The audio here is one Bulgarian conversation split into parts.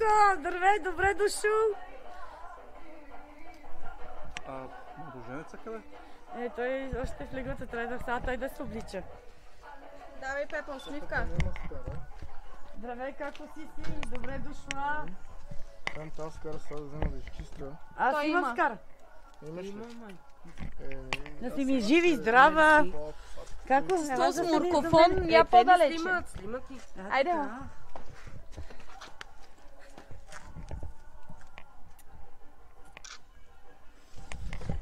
Пепко, здравей, добре дошъл. Младоженеца къде? Той още в леглата трябва да той да се облича. Давай, Пепа, усмивка. Здравей, како си? Добре дошла. Там тази скара сега да взема да изчистя. Аз имам скар. Имаш ли? Да си ми живи и здрава. Како? С моркофон, я по-далече. Снимат ги. Айде,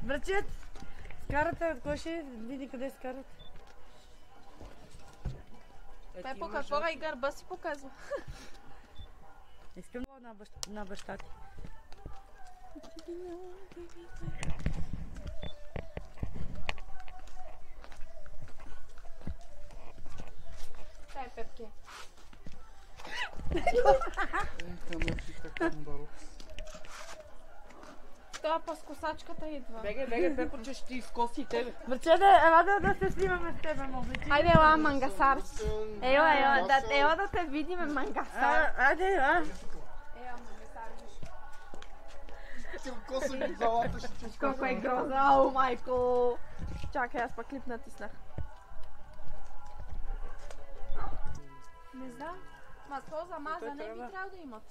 Брачет, скарата, кой ще види къде е скарата? Пепо, какво и гърба си показва? Искам на баща ти. Дай, Пепке. Това па с косачката идва. Беге, Пепо, че ще ти изкоси тебе. Брачете, ела да се снимаме с тебе, може. Айде, ела, мангасар. Ела да те видиме, мангасар. Айде, Ела, мангасар. Ти го косам в залата, ще ти Колко е гроза, ау, майко. Чакай, аз пак клип натиснах. Не знам. Масло за мазане би трябва да имат.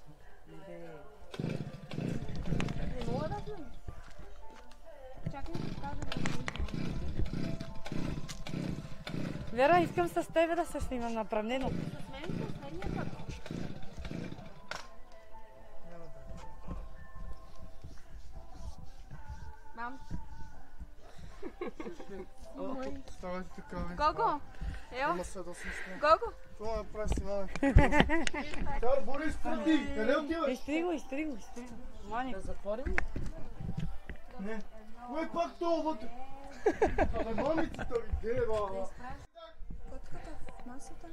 Не мога да знам. Чакай да кажа да знам. Вера, искам с тебе да се снимам направлено. С мен последния път. Мам. Ставай така, бе. Гого! Ео! Има се да съм снимам. Гого! Това да прави снимаме. Чар, Борис, преди! Къде отиваш? Изтри го. Мани. Да затворим? Не. Кой пак това вътре? Абе, мамицата ви, де, баба. Котката в масата.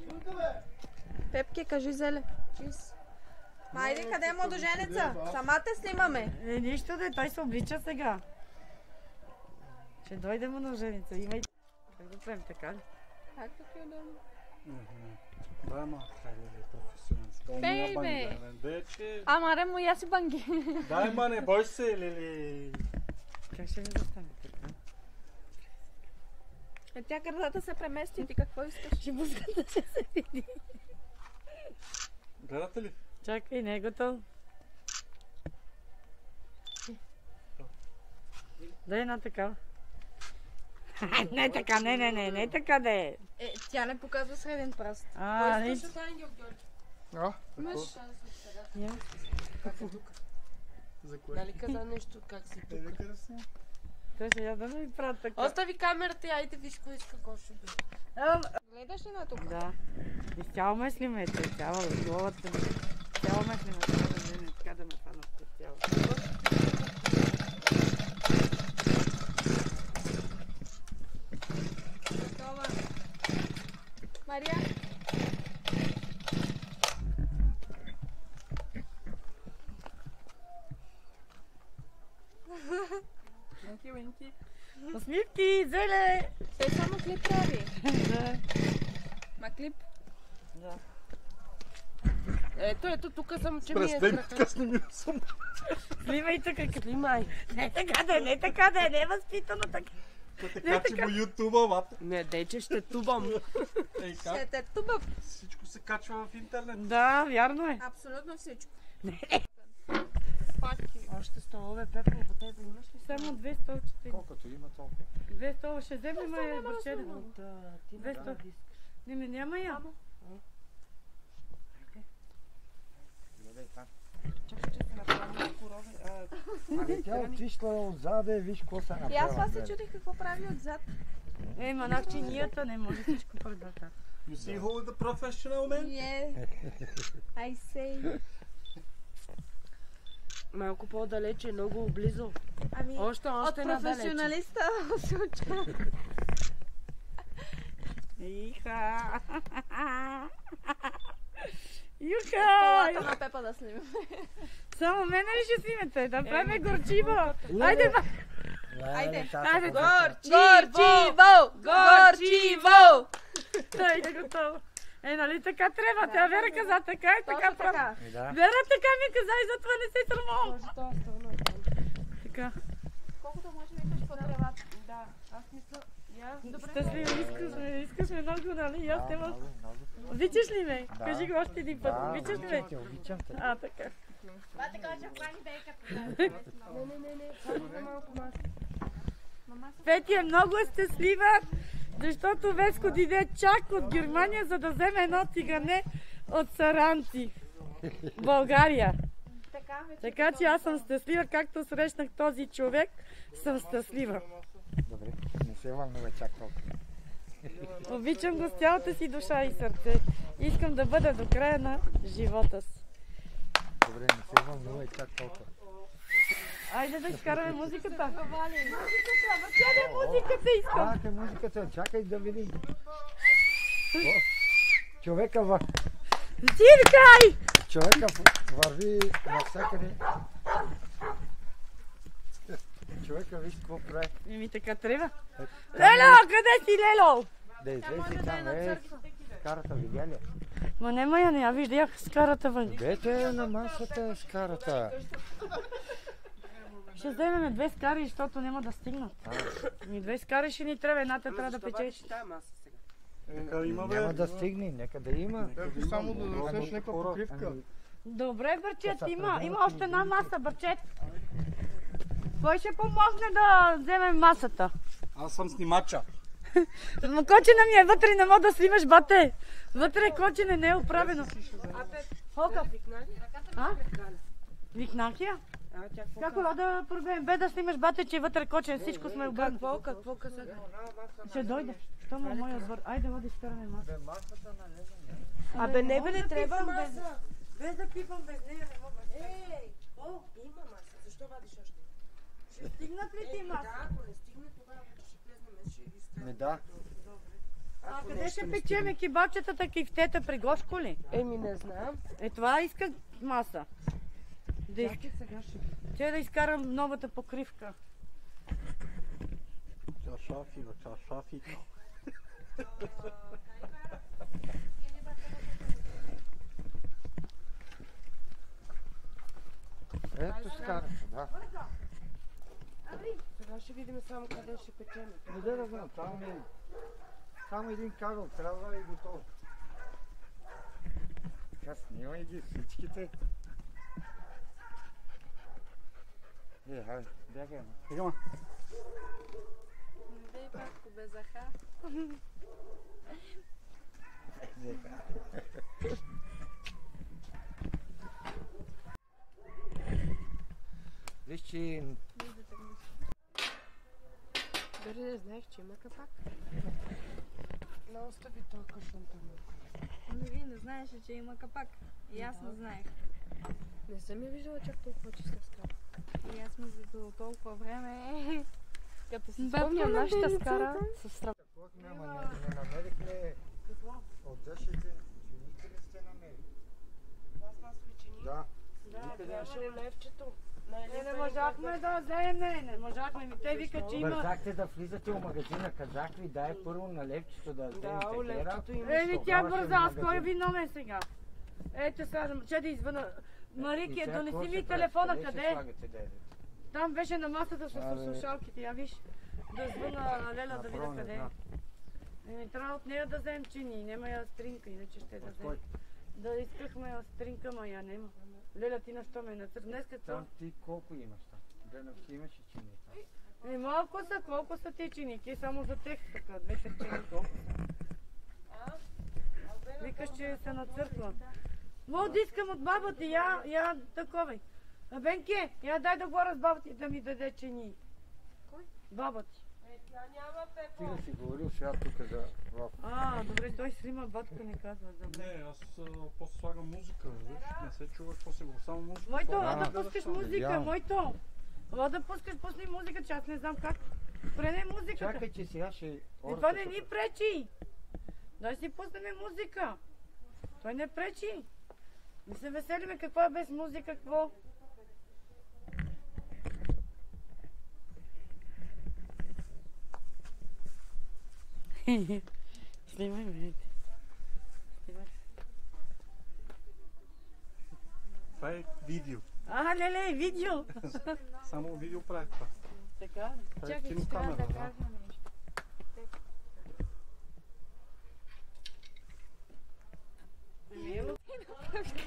Пепке, кажи зеле. Чиз. Майде, къде е младоженеца? Самата снимаме. Нищо да той се облича сега. Ще дойде младоженеца. Имай. Как да правим така ли? Как да пиодам? Да, ма, професионалист. Бейбе! Ама, му я си банги. Дай, ма, не бой се, лили. Как ще ми застане така? Тя гърдата се премести, ти какво искаш? Ще пускам да се види. Гледате ли? Чакай, не е готов. Дай една такава. Не така, не така да е. Тя не показва среден пръст. Не. Имаш? За кое? Дали каза нещо, как си тук? Къде къде си? Той сега да ми правят така. Остави камерата и айде виж кой иска коша бе. Гледаш ли на тук? Да. Изцяло ме снимете, цяло главата ми. Цяло ме снимете, така да ме фанат цяло. Готова. Мария? Винки. Усмивки, зеле! Той само клип прави. Да. Ма клип? Да. Ето, тук съм, че ми е Престен, крака. така снимил съм. Снимай тук, като Снимай. не така да е, не е възпитано така. Те качи по ютуба, мата. Не, дей, че ще тубам. Ей, Ще как? те тубав. Всичко се качва в интернет. Да, вярно е. Абсолютно всичко. Още столове, Пепо, по тебе имаш ли? Само 2 столчета. Колкото има толкова. 2 стола ще вземе, ма е бърчене. Ти 200. Не, няма я. Гледай там. Чакай, че се направим корове. Ами тя отишла отзаде, виж какво се направила. И аз това се чудих какво прави отзад. Манах чинията, не може всичко предата. You see who is the professional man? Yeah. I say. Малко по-далече, много близо. Ами, Още от надалече. професионалиста се уча. Иха! Колата Юха! на Пепа да снимем. Само мене ли ще снимете? Да правим горчиво! Айде, ба! Айде. Айде, Горчиво! Горчиво! Той е готово. Нали така трябва? Тя Вера каза така и така Точно прави. така. Да. Вера така ми каза и затова не се срамувам. Може това страна там. Така. Колкото може викаш по тревата. Да, аз мисля, я. Щастливо, искаш ме много, нали? И аз те Много, много. Обичаш ли ме? Да. Кажи го още един път. Да, Обичаш ли ме? обичам те, обичам те. А, така. Не, само за малко маска. Петя е много щастлива, защото Веско дойде чак от Германия, за да вземе едно тигане от Саранци, България. Така че аз съм щастлива, както срещнах този човек, съм щастлива. Добре, не се вълнува чак толкова. Обичам го с цялата си душа и сърце. Искам да бъда до края на живота си. Добре, не се вълнува чак толкова. Айде да изкараме музиката. Музиката искам. Чакай музиката, чакай да видим. О, човека Тиркай! върви навсякъде. Човека виж какво прави. Еми така трябва. Е, Лело, къде си, Лело? Да излезе там, карата видя ли? Ма нема я, не я видях с карата вън. Бете на масата с карата. Ще вземем две скари, защото няма да стигнат. Ми две скари ще ни трябва, едната трябва да печеш. Тая маса сега. Нека има, бе. Няма да стигне, нека да има. Трябва само да донесеш някаква покривка. Добре, Бърчет, има още една маса, Бърчет. Кой ще помогне да вземем масата? Аз съм снимача. Но кочина ми е вътре, не мога да снимаш, бате. Вътре кочина не е оправено. Хока. А? Викнах я? Kako да пробуем, бе да снимаш, бате, че вътре кочен, всичко сме обърнати. Какво казах? Ще дойде. Що му моя отбор? Айде, води изкараме маса. Абе, не бе, не трябва маса. Без да пипам без нея не мога. Ей! О, има маса. Защо вадиш още? Ще стигнат ли ти маса? Да, ако не стигне, тогава ще влезнем, ще изкараме. Да. А къде ще печеме кебабчетата, кифтета при Гошко ли? Еми, не знам. Е, това иска маса. Чакай, сега ще ги. Че да изкарам новата покривка. Чашафи. Ето с карата, да. Сега ще видим само къде ще печем. Не да знам, там е само един карл, трябва и готово. Сега снимай ги всичките. Хайде, бягай, ама. Сега, Дей пак побезаха. Виж, че Дори не знаех, че има капак. Не остави този кашун там. Ами вие не знаеше, че има капак. И аз не знаех. Не съм я виждала чак толкова чиста скара. И аз мисля за толкова време. Като си Бе, спомням нашата децата. скара с срам. не намерихме от дъшите, че никъде не сте намерили. Пластмасови чини? Да. Трябваше левчето. Не можахме да вземем, не можахме. Те викат, че има... Бързахте да влизате в магазина, казах ви, дай първо на левчето да вземете Да, левчето има. Еми тя бърза, аз кой виновен сега? Ето сега, че да извъна. Марики, донеси ми телефона, къде е? Там беше на масата с слушалките, я виж. Да звъна на Леля да видя къде е. Еми трябва от нея да вземем чини, няма я стринка, иначе ще да вземем. Да искахме я стринка, ма я нема. Леля, ти на що ме нацър? Днес като... Там ти колко имаш там? Денов ти имаш и чини там. Малко са, колко са ти чини? Ти само за тех така, двете чини колко са. Викаш, че се на църква. Мога да искам от баба ти, я такова. Бенке, я дай да говоря с баба ти да ми даде чини. Кой? Баба ти. Ти да си говорил сега тук за... Добре, той снима, батко не казва. Добре. Не, аз после слагам музика, виж, не се чува какво се го, само музика. Мойто, слагам. да пускаш музика, мойто. Да пускаш, пусни музика, че аз не знам как. Спрене музиката. Чакай, че сега ще... И това не ни пречи. Да си пуснем музика. Той не пречи. Не се веселиме какво е без музика, какво. Снимай ме. Снимай Това е видео. Леле, видео. Само видео прави това. Така. Това е кинокамера, да.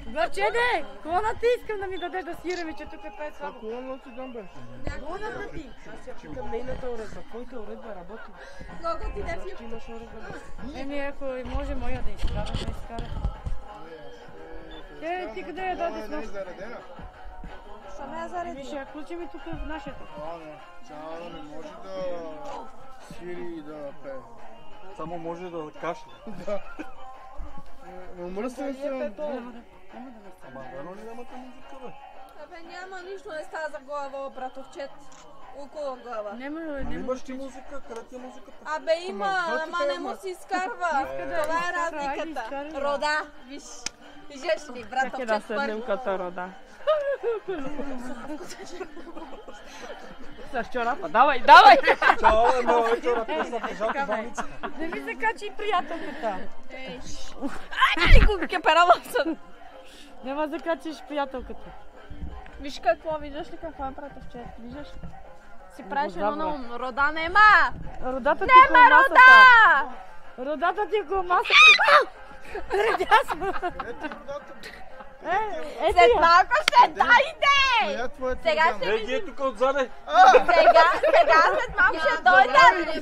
Главчеде, колоната искам да ми дадеш да свираме, че тук е пет слабо. Колоната ти дам бе. Колоната ти. Аз я питам нейната уредба. Твоята уредба работи. Много ти да Ти имаш уредба. Ако може моя да изкара, да изкара. Ти къде я даде Не е с заредена. Сама я зареди. Миша, ключи ми тук в нашето. Не. Цяла не може да свири и да пее. Само може да кашля. Да. Умръсен съм. Няма да ме Ама рано ли нямате музика, бе? Абе няма нищо, не става за глава, братовчет. Около глава. Няма, Имаш ти музика? Къде ти е музиката? Абе има, ама не му си изкарва. Това е разликата. Рода, виж. Виждаш ли, братовчет първо. Като рода. С чорапа, давай! Чао, много чорапа са пежата болница. Не ми се качи и приятелката. Ай, го кеперавам съм. Няма да качиш приятелката. Виж какво, виждаш ли какво е братовчет? Виждаш? Си правиш едно Добре. на ум. Рода нема! Родата ти е около Нема масата. рода! Родата ти е около масата. Редясно. След малко ще дойде! Коя е твоята Сега родена? ще Ей, ги е тук отзаде. Сега след малко ще дойде!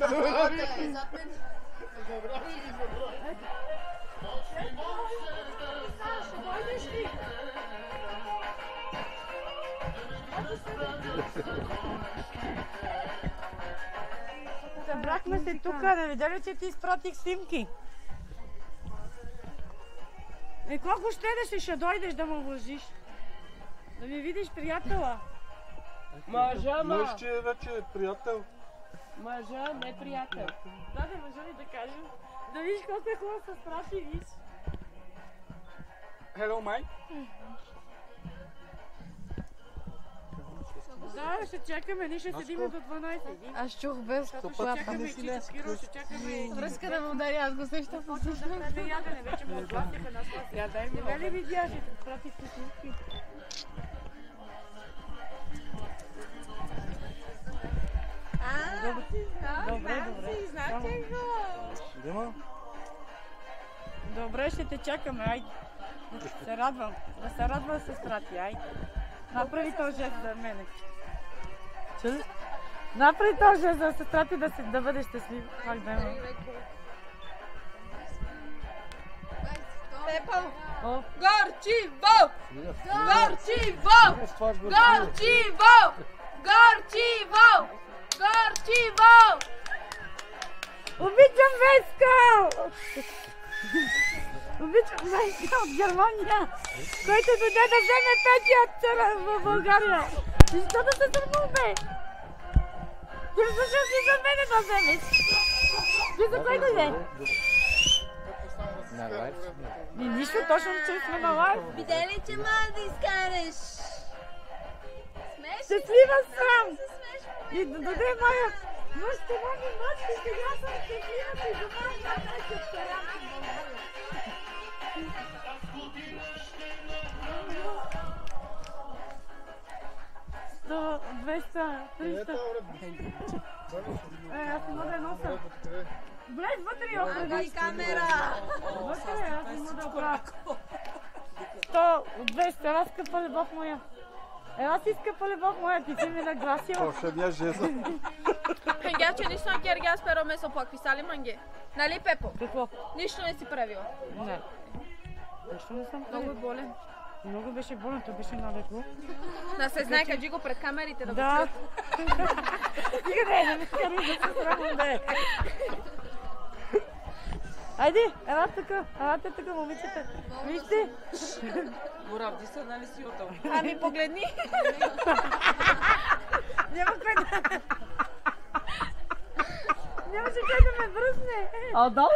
Събрахме се тук, не видя ли, че ти изпратих снимки? Колко ще дойдеш да ме лъжиш? Да ми видиш приятела? Мъжа, Мъж, че вече е приятел. Мъжа, не приятел. Да, мъжа ли да кажем? Да видиш колко е хубаво се прати, виж. Hello, mate. Да, ще чакаме, ние ще седим до 12. Аз чух без Ще чакаме и Чичо Киро, ще чакаме и... връзка да му даде, аз го сещам. Почва да прави ядене, вече му огласиха нас. Я дай ми Не ли видя, ще те пратих снимки? Добре. Знаете го! Дима? Добре, ще те чакаме, айде. Да се радвам. Да се радва сестра ти, айде. Направи този жест за мене. Чули? Направи този жест за сестра ти да бъде щастлив. Пак да има. Пепо! О, Горчиво! Горчиво! Горчиво! Горчиво! Горчиво! обичам Веска! Обичам Веска от Германия, който дойде да вземе петия цена в България. Защо да се сърмуваме? Ти защо си за мене да вземеш? Ти за кой дойде? На лайф? Нищо, точно, че сме на лайф. Видели, че мога да изкараш? Смешно? Щастлива съм! Смешно. И да даде моя мъж, това ми мъж, и сега съм щастлива, че дома има тази обсеранка в България. 100, 200, 300. Аз не мога да я нося. Влез вътре и Ага, и камера. вътре, аз не мога да оправя. 100, 200, ела скъпа любов моя. Ела си скъпа любов моя, ти си ми нагласила. Повшедния жезъл. Хенгявче, нищо не кергя с перо месо пак. Писали манге. Нали, Пепо? Какво? Нищо не си правила. Не. Защо не съм Много е правила? болен. Много беше болен, той беше налеко. Да се знае, кажи го пред камерите да го Да. чуят. Стига да е, не ми карай да се срамам да е. Айде, елате тук, момичета. Вижте. Боравди се, нали си отдал? Ами погледни. Няма кой да... Нямаше кой да ме бръсне. А, да?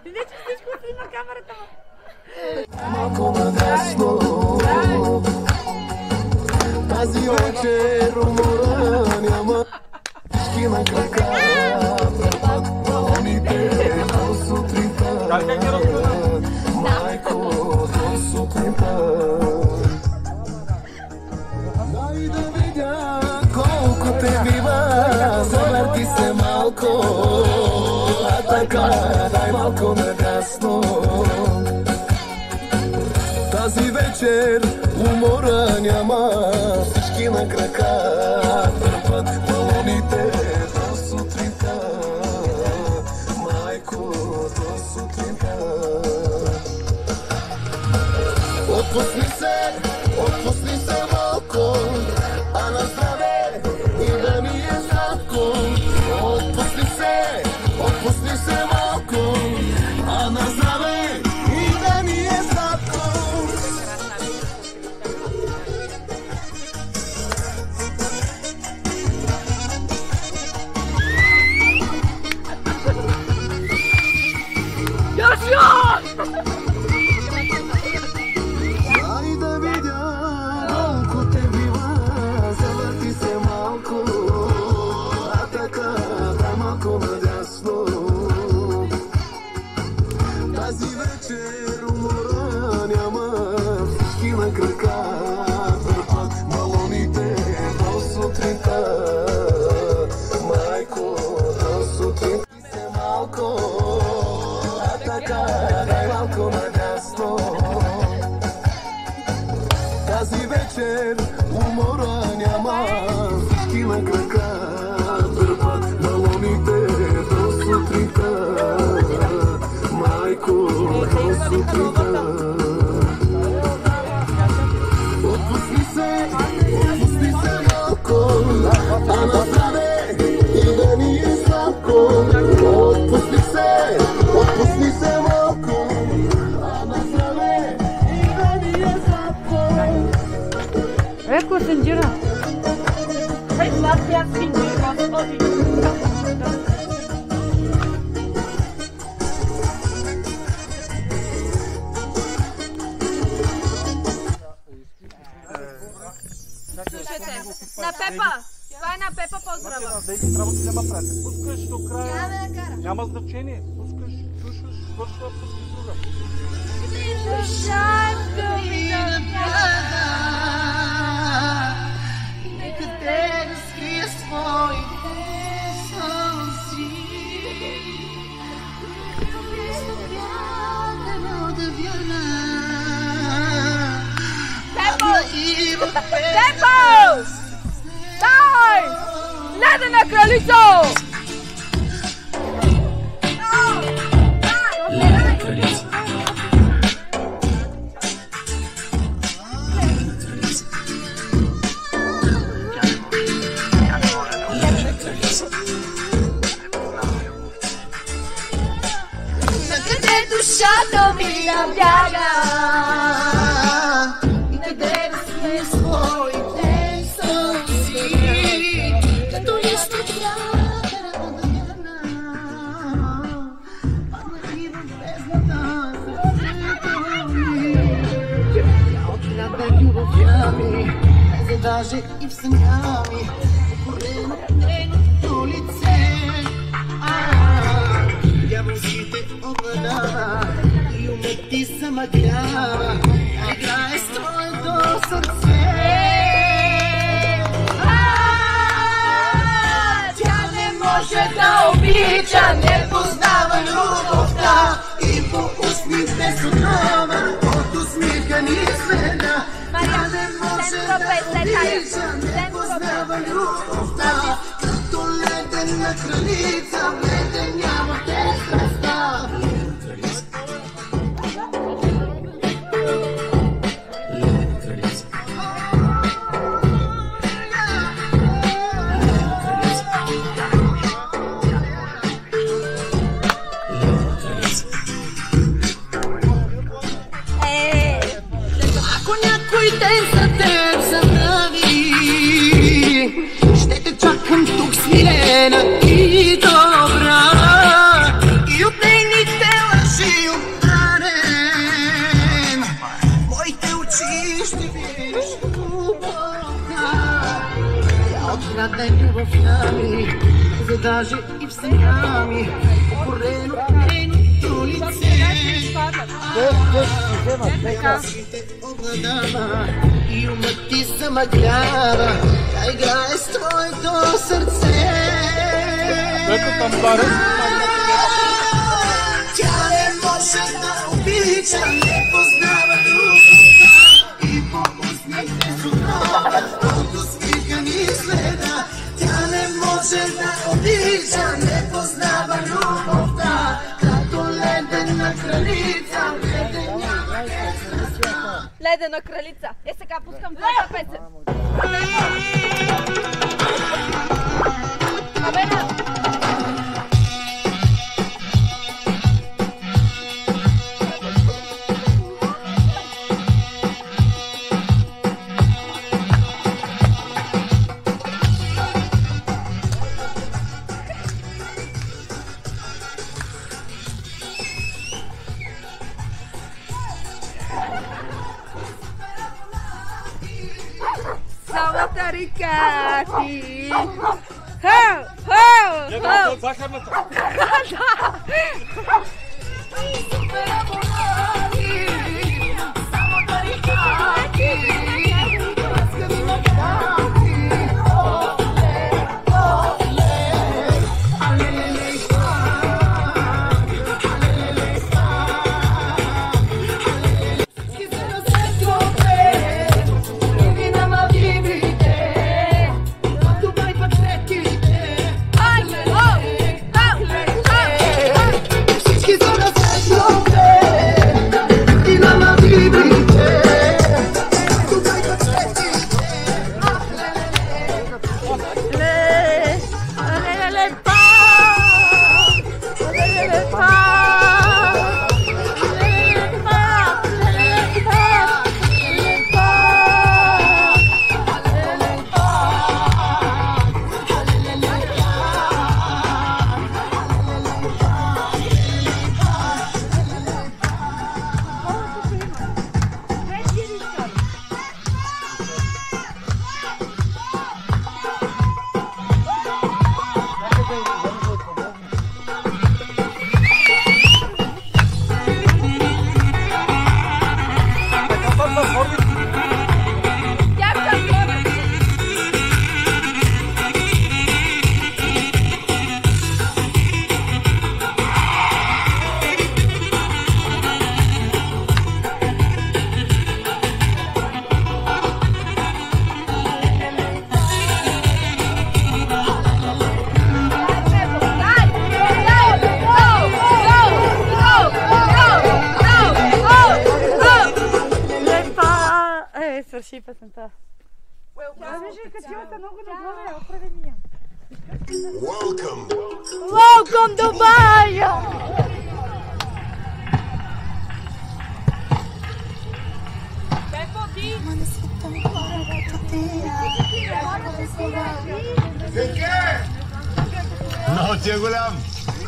И не, че всичко снима камерата му. Малко надясно, тази вечер умора няма. Шки на крака, препад балоните до сутринта. Майко, до сутринта. малко те бива, завърти се малко, а така дай малко нагасно. Тази вечер умора няма, всички на крака търпат балоните до сутринта, майко, до сутринта. Отпусни се малко, а на здраве и да ни е сладко. Отпусни се малко, а на здраве и да ни е сладко. Ай да видя колко те бива, завърти се малко, а така дай малко надясно. Тази вечер умора няма, всички на крака търпат балоните до сутринта, майко, до сутринта. Се малко, а така дай малко надясно. Тази вечер умора няма, всички на крака търпат балоните до сутринта, майко, до сутринта. Отпусни се малко, а на здраве и да ни е сладко. Отпусни се малко, а на здраве и да ни е сладко. Ecco Singira. Sei Slavia Singira, Господи. Слушайте, на Пепа! Това е на Пепа поздрава. Дейки трябва да няма прати. Пускаш до края. Няма значение. Пускаш, слушаш, свършва, пускаш друга. Нека те разкрия своите сълзи. Да вярна. Пепо! Дай! Гледай на кралицо! Накъде душата ми набляга, къде да сме своите сълзи, като нищо трябва да вярна, падна и в бездната сърцето ми. Тя отляда любовя ми, за даже и в съня ми, покорено нейното лице. Дяволските обладава и умът ти замъглява, играе с твоето сърце. Тя не може да обича, не познава любовта и по устните се отнова, от усмиха ни следа. Тя не може да обича, не познава любовта, като ледена кралица, леден няма те страста. Ако някой ден за теб забрави, ще те чакам тук смирена и добра, и от нейните лъжи обранен. Моите очи ще видиш любовта. Тя открадна любовта ми, за даже и в съня ми, покорено нейното лице. Очите обладава и умът ти замъглява, играе с твоето сърце. Тя не може да обича, не познава любовта и по усмихне отнова, от усмиха ни следа. Тя не може да обича, не познава любовта, като ледена кралица, Ледена кралица. Сега пускам твоята песен. Абена! Самата река ти. Хау! Хау! Хау! Захарната. Свърши песента. Тя вижда качилата много нагоре, отправения. Welcome Dubai! Много ти е голям.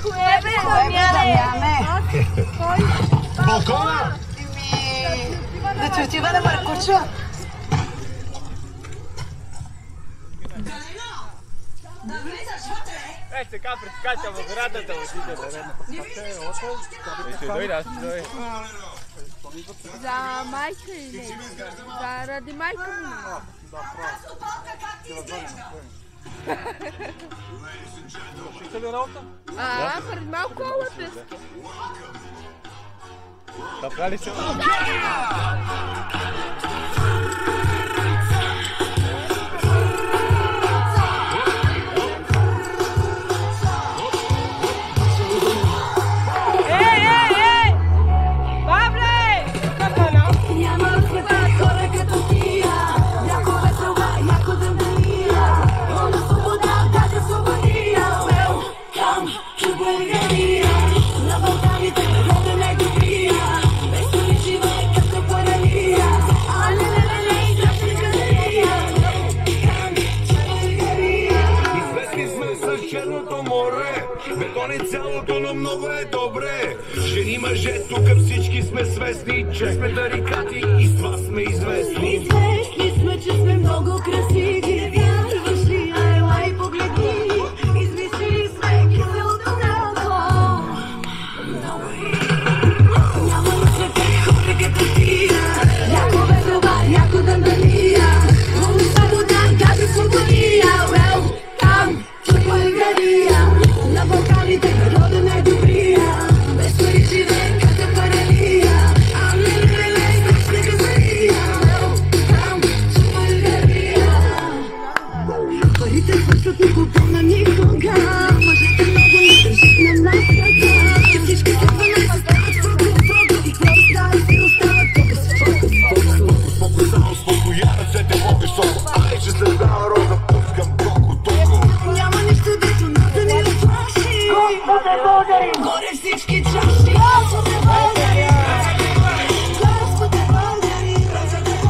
Кое бе, Дамяне? Балкона! Да ти отива на Маркуча. Сега прескача в градата, отиде да редна. Ще дойде, аз ще дойде. За майка или заради майка ми? Ще ли работа? Преди малко лъпески. Така ли се? Цялото, но много е добре. Жени, мъже, тук всички сме свестни, че сме тарикати и с това сме известни. Известни сме, че сме много красиви. Вярваш ли, ела и погледни. Измислили сме киселото мляко. Няма на света хора като тия. Яко ветрова, яко дъндалия. Свобода, газа, свободи. българи, горе всички чаши. Господи българи, Господи българи, Господи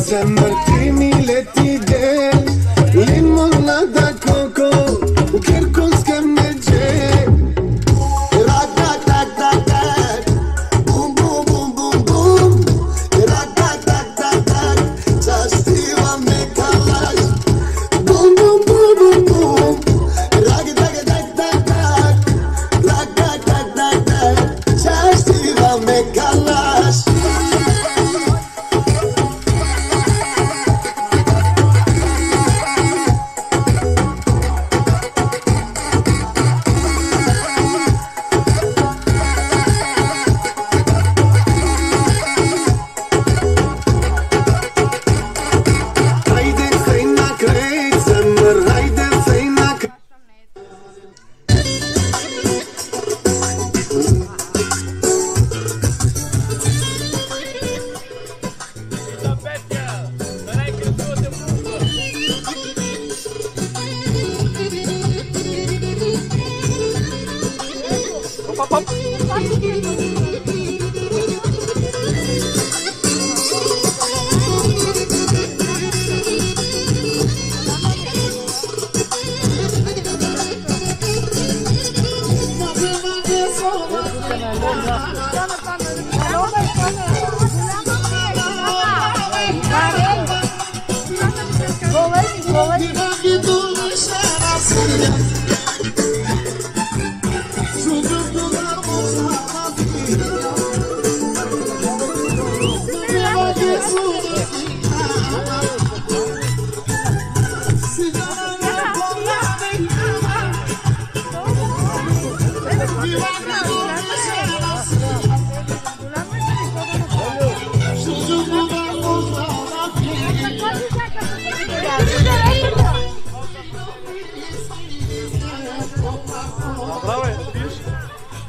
San Martini letide limonada coco kerkos kamneje rak rak rak rak rak boom boom boom boom boom rak rak rak rak rak zastiva me kalas boom boom boom boom boom rak rak rak rak rak rak rak rak rak rak zastiva me kalas.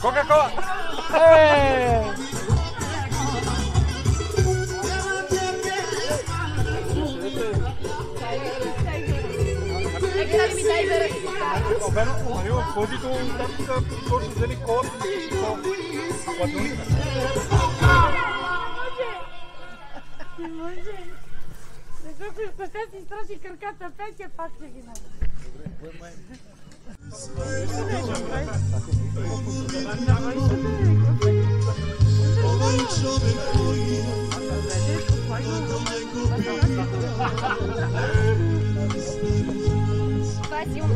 Coca-Cola! Марио, ходи до тапката, точно взели колата, Не може. Защото ако се си страши краката, Петя пак ще ги наде. Това е силно.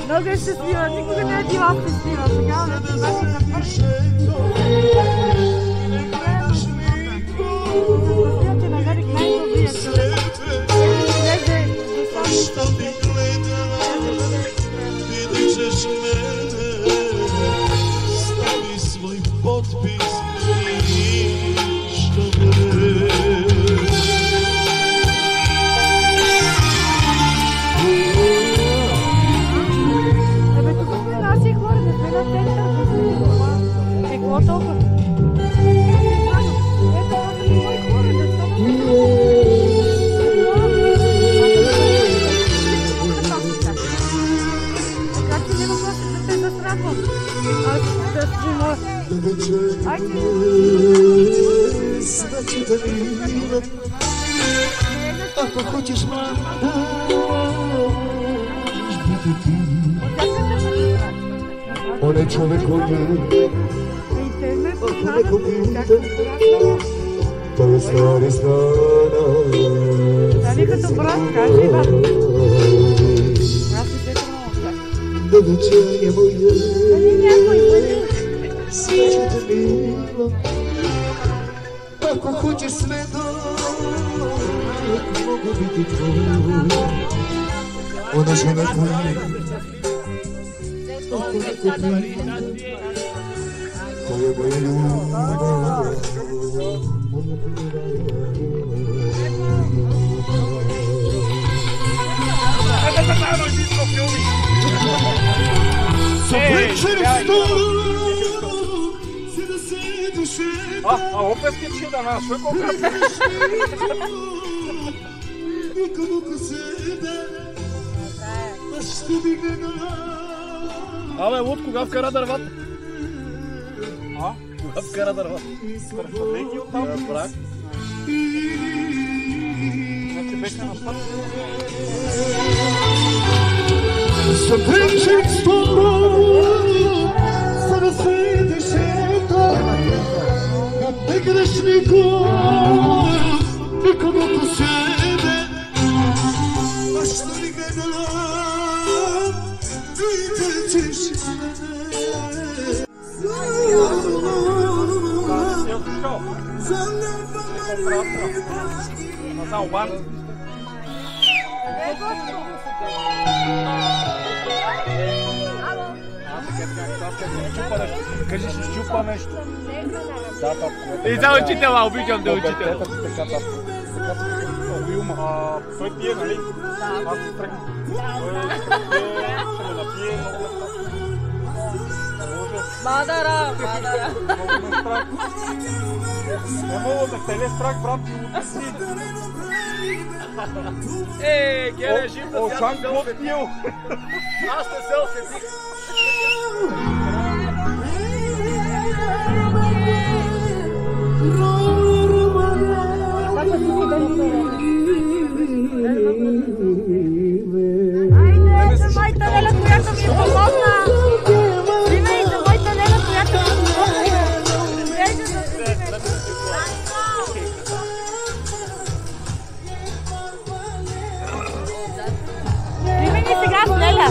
Много е щастлива, никога не е била щастлива. Сега не знам да свърши. Ти намерих най-добрия човек. Stavi svoj potpis i što bude. Какво толкова? Ето, това са мои хора, децата. Така че няма просто да те застрахвам. Аз да си моя. Айде. Ако хочеш мама, onaj čovjek koji je ako neko pita, to je stvari strana. Дали като брат, кажи ба. Аз се сетвам още. Да вечеря моя, Дали някой бъде? свечата мила, ако хочеш следа, мога biti твоя. Ona žena koja je moja ljubav. A opet je čida nas, sve koga. Абе, от кога вкара дървата? А? Кога вкара дървата? Стратегия от там? Разбрах. Значи беше на щат. Сътреченство за да седеш ето не грешником никого по себе а що ли гледала ти търчиш мене eu știu. E comprato. Nu sau bani. Кажи, ще щупа нещо. Да, папа. И за учителя, обичам да учителя. Той пие, нали? Аз се тръгна. Той ще ме напие много места. Мадара. Много ме страх. Не мога да те не страх, брат, от си. Гере, жив да Ошан глот пил. Аз не се усетих. Айде, за моята Леля, която ми помогна! Стивей, за моята Леля, която ми помогна! Айде за Стивей! Стивей ни сега с Леля!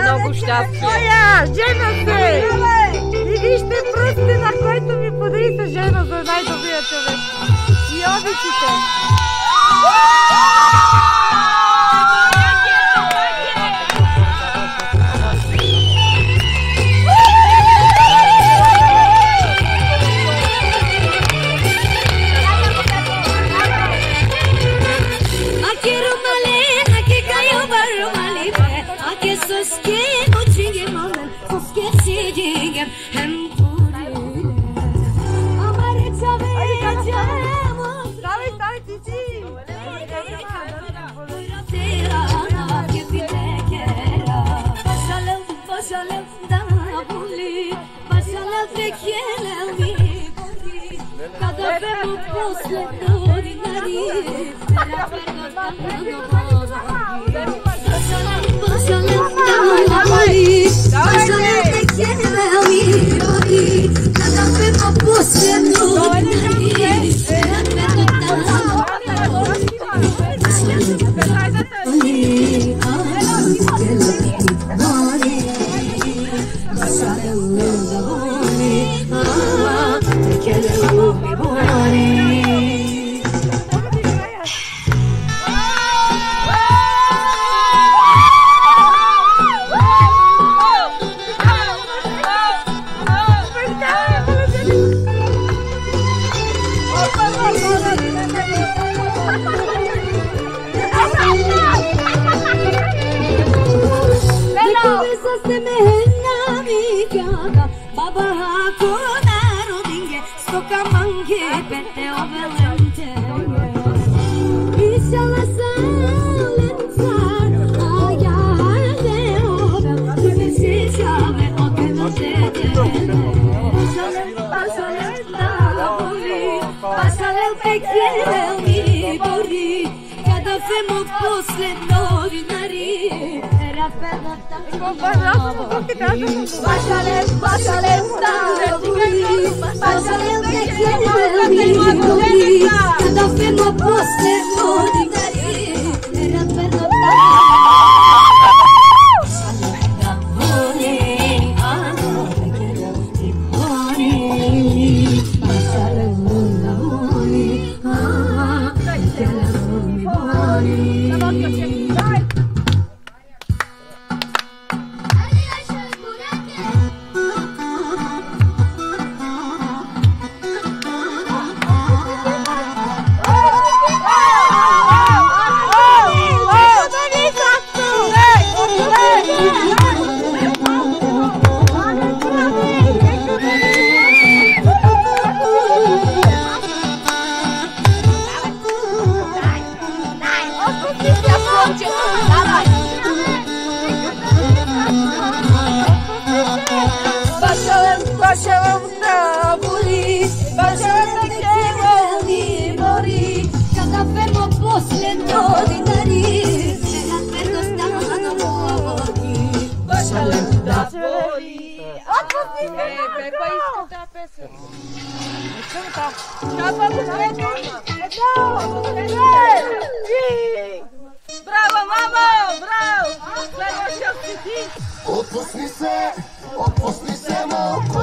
Много щастие! Моя! Жена се! И вижте пръстите, на който ми подари се жена за най-добрия човек. И обичите! месец. Браво, мамо! Браво! Следващия свети! Отпусни се малко.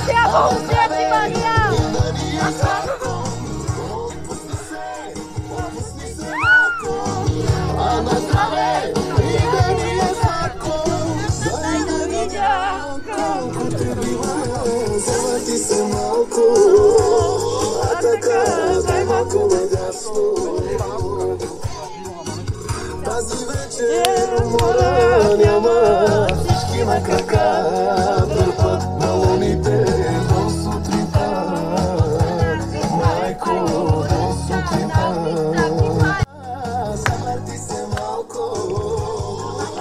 Сяко усети, Мария! Отпусни се малко. А на здраве и да ни е сладко. Дай да видя колко те бива. Завърти се малко. А така дай малко надясно. Тази вечер умора няма, всички на крака дърпат на луните до сутринта. Майко, до сутринта. Завърти се малко,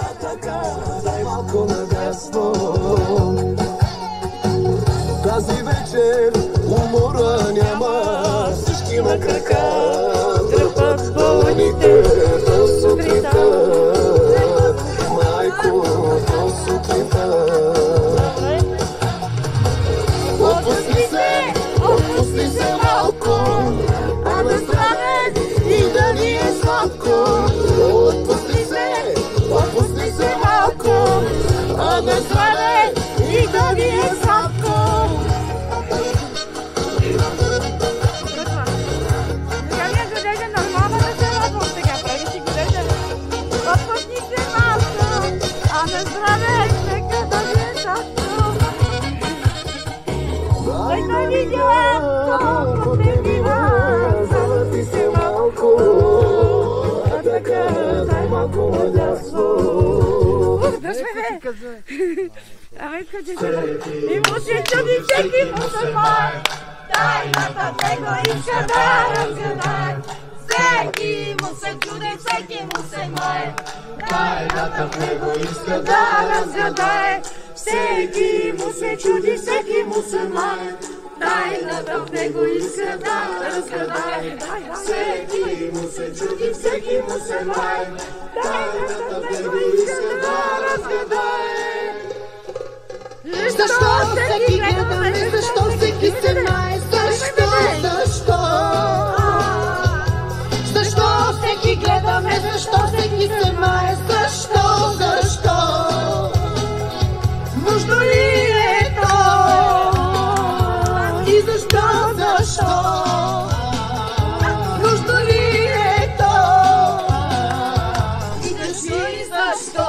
а така дай малко надясно. Тази вечер умора няма, всички на крака дърпат на луните до сутринта. Майко, до сутринта. Отпусни се малко, а на здраве и да ни е сладко. Отпусни се малко, а на здраве и да ни е сладко. Завърти се малко, а така дай малко надясно. И му се чуди всеки мусулман, тайната него иска да разгадай. Всеки му се чуди, всеки му се мае, тайната него иска да разгадай. Всеки му се чуди, всеки мусулман, тайната в него иска да разгадай. Всеки му се чуди, всеки мусулман, тайната в него иска да разгадай. Защо всеки гледаме, защо всеки се мае, защо? Защо всеки гледаме, защо всеки се мае, защо? Нужно ли е то? И защо? Нужно ли е то? И кажи защо?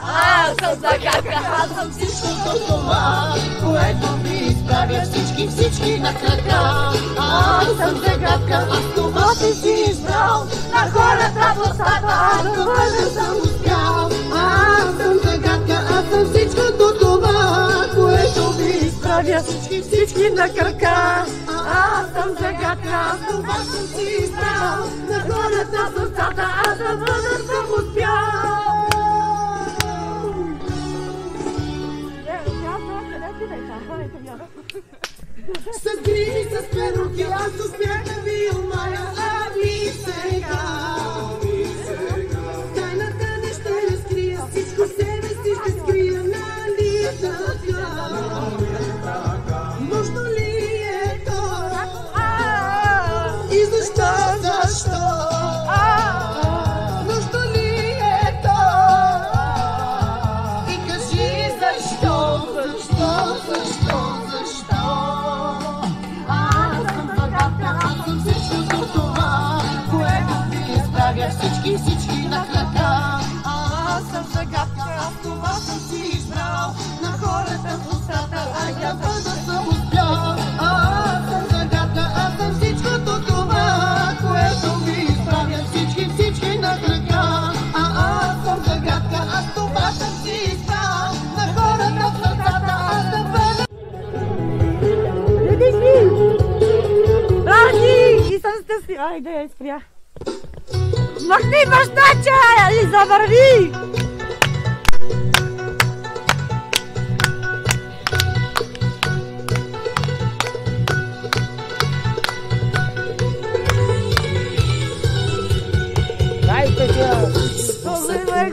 Аз съм загадка, аз съм всичкото това, което ми изправя всички на крака. Аз съм загадка, аз това си избрал, на хората в устата, аз това не съм успял. Аз съм загадка, аз съм всичкото това, което ми изправя всички на крака. Аз съм загадка, аз това съм си избрал, на хората в устата, аз това не съм успял. С грижи, с пленки, аз успях да ви умая, а ви сега тайната не ще разкрия, всичко себе си ще скрия, нали така? Нужно ли е то? И защо? Нужно ли е то? И кажи защо? Всички на крака. Аз съм загадка, аз това съм си избрал, на хората в устата, а я да съм успял. Аз съм загадка, аз съм всичкото това, което ми изправя всички на крака. Аз съм загадка, аз това съм си избрал, на хората в устата, аз да бъда. И съм стъси. Айде, я изпря. Махни бащача и завърви! Дайте тя! Този ме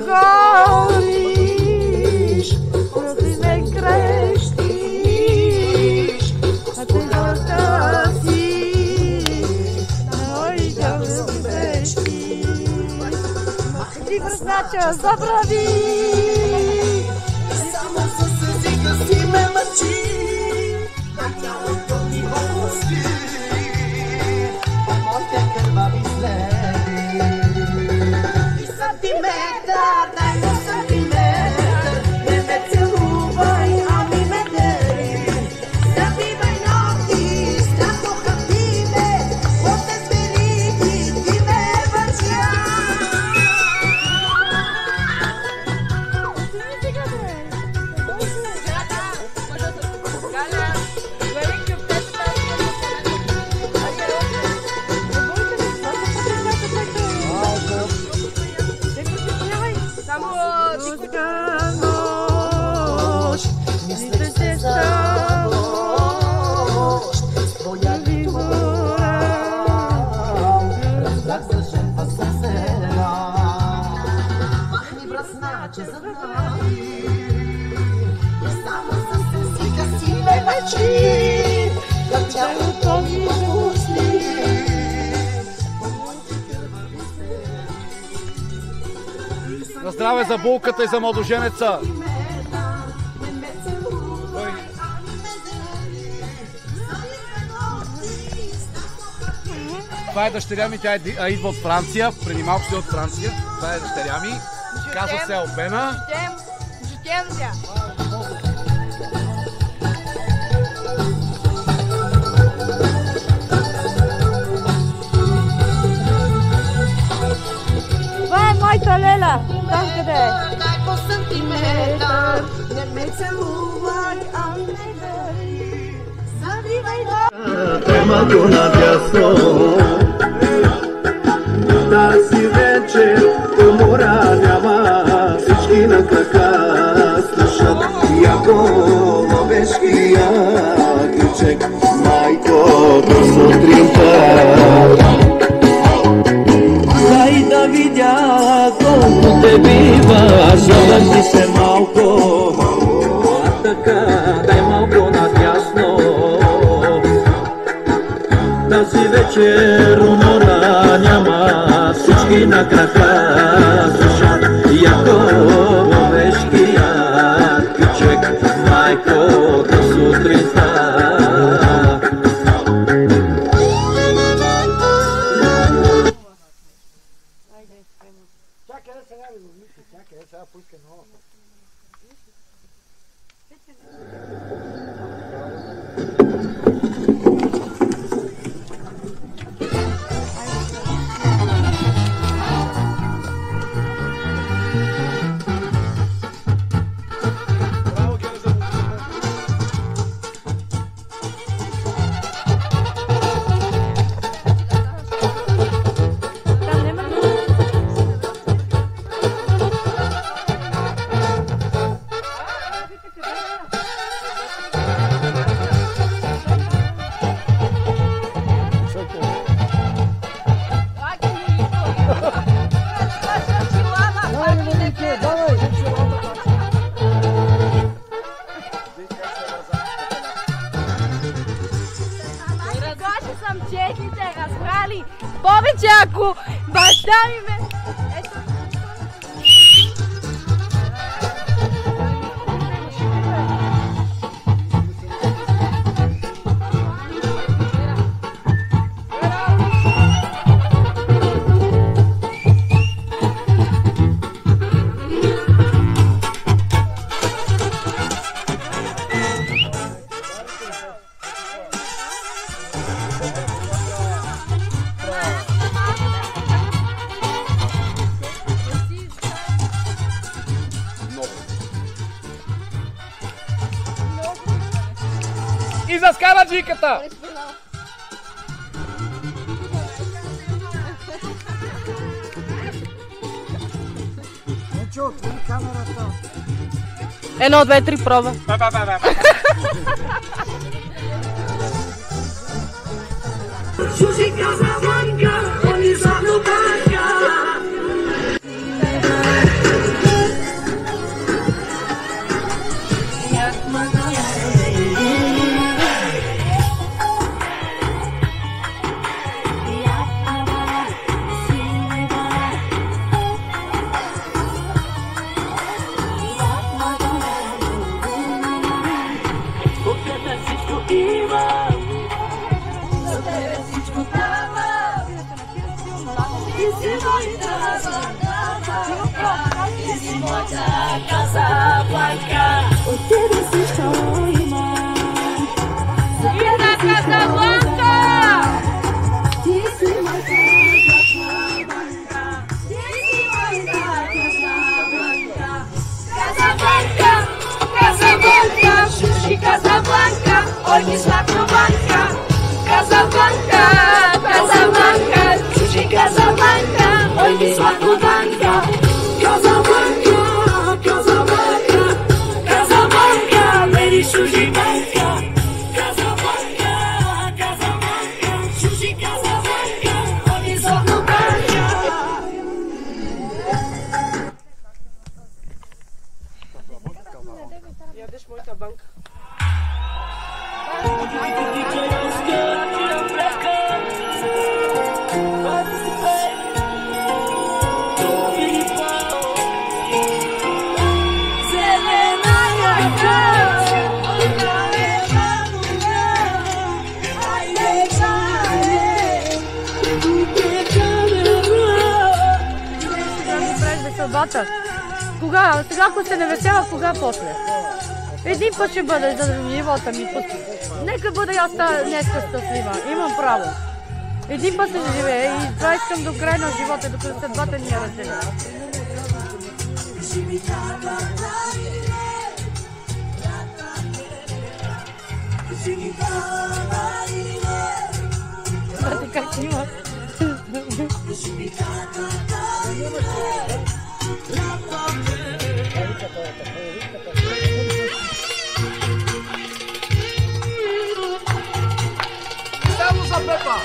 гониш, neće zabravi. Samo sa sezika si me mrči, na tjalото mi vosti, pomote krvavi sledi. I santimetar, daj mi santimetar, ne me celuvaj, a mi me deri. Zabivaj nogi, straho hatime, potez veliki, ti me vrčja. За здраве за булката и за младоженеца! Това е дъщеря ми, тя идва от Франция, преди малко ще от Франция. Това е дъщеря ми, казва се Албена. Това е моята Леля, там къде е. По сантиметър, не ме целувай, а не дари. Завивай до... Темато надясно, тази вечер умора няма, всички на крака слушат Якова вешкия кричек, майко до сутринта. Дай да видя колко те бива, жалък ти се малко, а така дай малко надясно. Тази вечер умора няма, всички на крака слушат Якова вешкия кричек, майко до сутринта. Повече ако баща ми ме... И заскара джиката! Нечо, отвори камерата. 1, 2, 3, проба. Сузика заванка, они задубака. Casablanca. Casablanca, ой, не Casablanca, Casablanca, Casablanca, чужи Casablanca, ой, не Casablanca, Casablanca, Casablanca, Casablanca, very чужи Casablanca, Casablanca, Casablanca, чужи Casablanca, ой, не Casablanca. Ядеш моята банка. Кога? Сега ако се не весела, кога после? Един път ще бъде за живота ми. Нека бъда аз днеска щастлива. Имам право. Един път се живее и това искам до край на живота, докато съдбата ни я разделя. Знаете как има? Само за Пепа!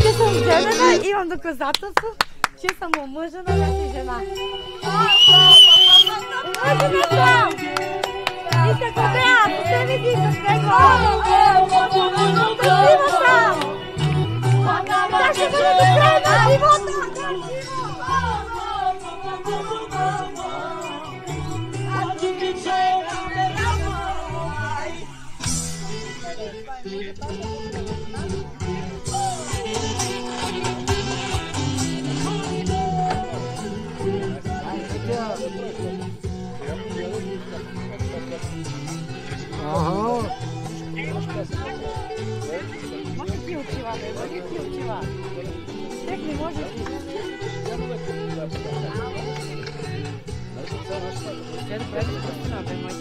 Че съм женена, имам доказателство, че съм омъжена да си жена. Омъжена съм! И се кобея, посеми ти с него! Красива съм! Тя ще бъде до края на живота! Може ти отива, бе, може ти отива. Тек не може ти. Тя да прави да бе, май.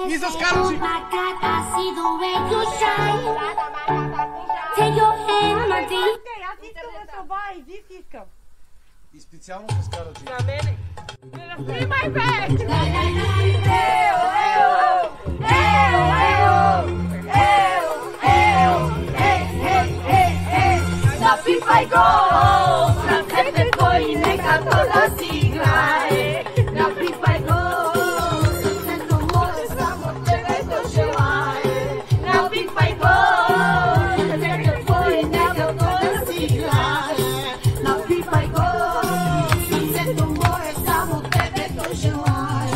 И заскарчи! Take your hand, my dear. Аз искам да се обая, изис искам. И специално с Караджи. За мене. Не разснимай, бе! Напивай го, сърцете твои, нека то да си играе. Напивай го, сърцето мое, само тебе то желае. Напивай го, сърцето твои, нека то да си играе. Напивай го, сърцето мое, само тебе то желае.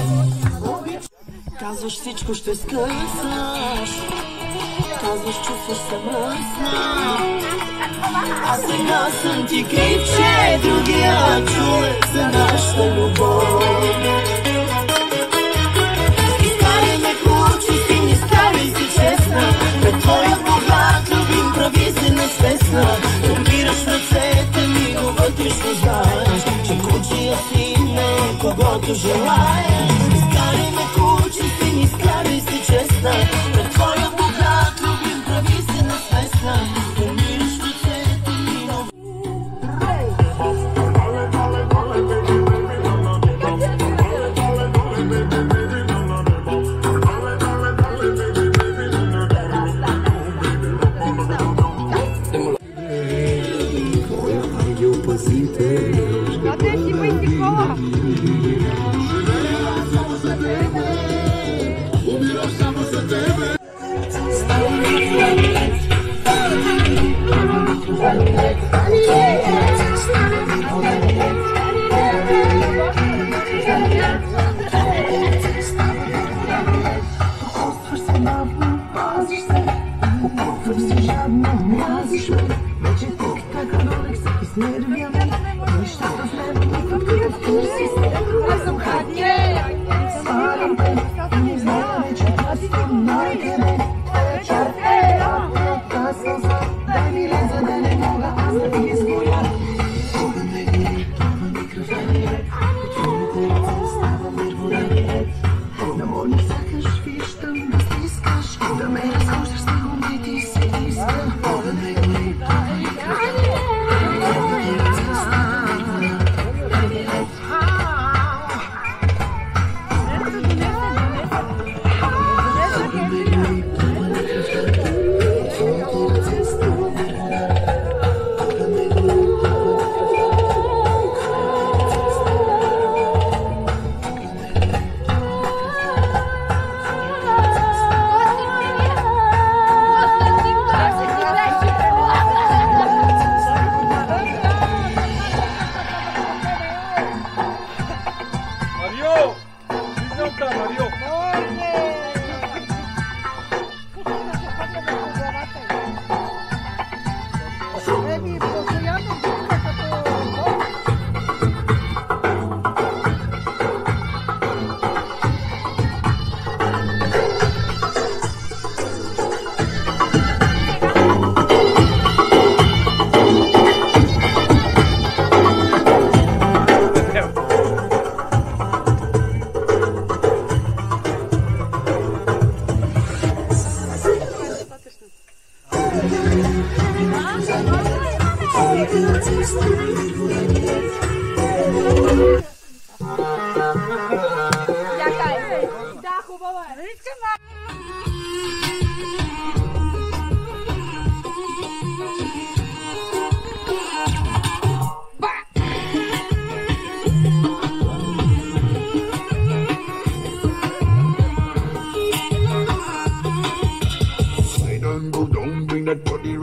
Казваш всичко ще скъсаш, казваш чувстваш се мръсна. А сега съм ти крив, другия човек за нашата любов. Изкарай ме кучи, не скарай си честна. Пред твоя богат любим прави се несвестна. Умираш ръцете ми, но вътрешно знаеш, че кучия си не когото желаеш. Изкарай ме кучи, не скарай си честна. Пред твоя богат любим прави се несвестна.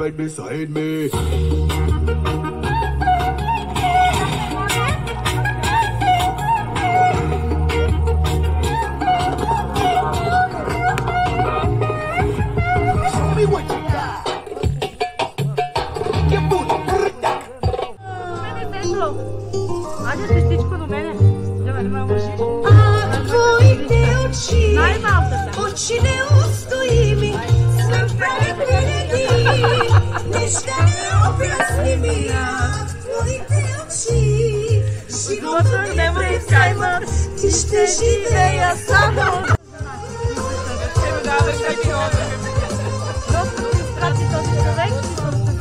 Right beside me. Show me what you got. Your booty. Айде частичко до мене. Да ме лъжиш. Твоите очи, Най-малката. очи неустоими, свъртали неща необясними. Твоите очи, живота не ме вземат, ти ще живея само. Просто ми страти този човек и съм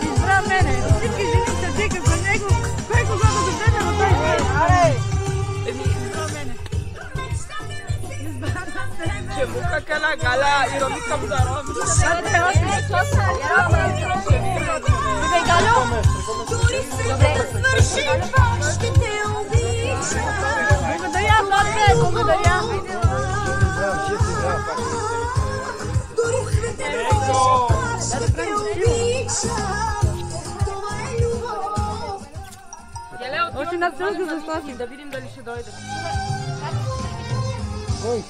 Избра мене. Всички жени се викат за него. Кой когато доведе на той избра мене. Че бука кала гала и ромикам за роми. Благодаря, Боже, благодаря. Още на сълза за сласи, да видим дали ще дойде. Кой?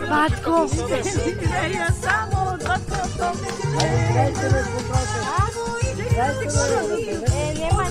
Батко! Я само батко! Nema,